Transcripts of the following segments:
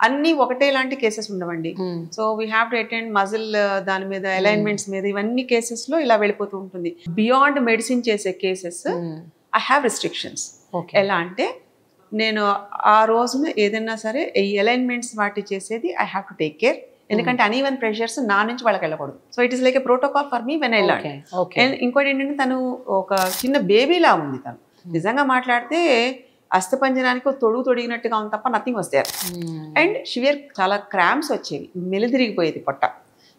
అన్ని ఒకటే లాంటి కేసెస్ ఉండవండి. So we have to attend muscle దాని మీద అలైన్మెంట్స్ మీద ఇవన్నీ కేసెస్ లో ఇలా వెళ్ళిపోతూ ఉంటుంది. బియాండ్ మెడిసిన్ చేసే కేసెస్ ఐ హ్యావ్ రిస్ట్రిక్షన్స్. ఎలా అంటే నేను ఆ రోజున ఏదైనా సరే ఈ అలైన్మెంట్స్ వాటి చేసేది I have to take care. ఎందుకంటే అన్ఈవెన్ ప్రెషర్స్ నా నుంచి వాళ్ళకి వెళ్ళకూడదు. So it is like a protocol for me when I learn. And ఇంకోటి ఏంటంటే తను ఒక చిన్న బేబీలా ఉంది. తను నిజంగా మాట్లాడితే అస్థిపంజరానికి తొడిగినట్టుగా ఉంది తప్ప నథింగ్ వాస్ దేర్. అండ్ షివియర్ చాలా క్రాంప్స్ వచ్చేవి, మెలిదిరిగిపోయేది పొట్ట.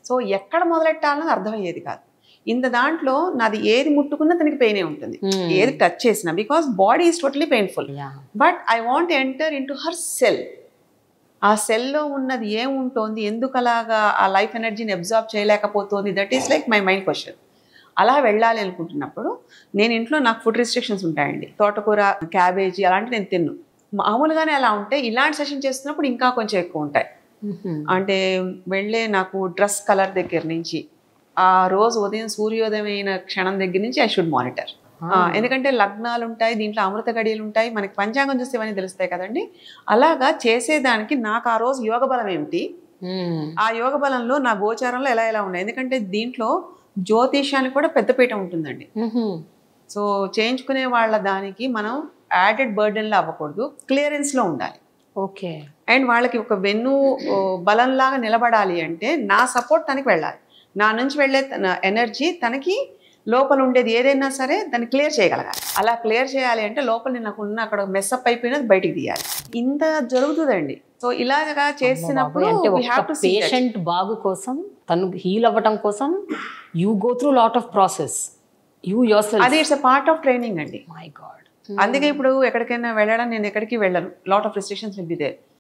సో ఎక్కడ మొదలెట్టాలని అర్థమయ్యేది కాదు. ఇంత దాంట్లో నాది ఏది ముట్టుకున్నా తనకి పెయినే ఉంటుంది, ఏది టచ్ చేసినా, because body is totally painful. But I want enter into her cell. ఆ సెల్లో ఉన్నది ఏముంటోంది, ఎందుకు అలాగా ఆ లైఫ్ ఎనర్జీని అబ్జార్బ్ చేయలేకపోతుంది, that is like my mind question. అలా వెళ్ళాలి అనుకుంటున్నప్పుడు నేను ఇంట్లో నాకు ఫుడ్ రిస్ట్రిక్షన్స్ ఉంటాయండి. తోటకూర, క్యాబేజీ అలాంటివి నేను తిన్ను. మామూలుగానే అలా ఉంటే ఇలాంటి సెషన్ చేస్తున్నప్పుడు ఇంకా కొంచెం ఎక్కువ ఉంటాయి. అంటే వెళ్ళే నాకు డ్రెస్ కలర్ దగ్గర నుంచి ఆ రోజు ఉదయం సూర్యోదయం అయిన క్షణం దగ్గర నుంచి ఐ షుడ్ మానిటర్. ఎందుకంటే లగ్నాలు ఉంటాయి, దీంట్లో అమృత గడియలు ఉంటాయి, మనకి పంచాంగం చూస్తే ఇవన్నీ తెలుస్తాయి కదండి. అలాగా చేసేదానికి నాకు ఆ రోజు యోగ బలం ఏమిటి, ఆ యోగ బలంలో నా గోచారంలో ఎలా ఎలా ఉన్నాయి. ఎందుకంటే దీంట్లో జ్యోతిషానికి కూడా పెద్దపీట ఉంటుందండి. సో చేయించుకునే వాళ్ళ దానికి మనం యాడెడ్ బర్డెన్లో అవ్వకూడదు, క్లియరెన్స్లో ఉండాలి. ఓకే. అండ్ వాళ్ళకి ఒక వెన్ను బలంలాగా నిలబడాలి అంటే నా సపోర్ట్ తనకి వెళ్ళాలి. నా నుంచి వెళ్ళే ఎనర్జీ తనకి లోపల ఉండేది ఏదైనా సరే దాన్ని క్లియర్ చేయగలగాలి. అలా క్లియర్ చేయాలి అంటే లోపల నాకు ఉన్న అక్కడ మెస్అప్ అయిపోయినది బయటికి తీయాలి. ఇంత జరుగుతుందండి. సో ఇలాగా చేసినప్పుడు పేషెంట్ బాగు కోసం, తను హీల్ అవ్వటం కోసం you go through lot of process. అది it's a part of training అండి. My God. అందుకే ఇప్పుడు ఎక్కడికైనా వెళ్ళడం, నేను ఎక్కడికి వెళ్ళను, lot of restrictions will be there.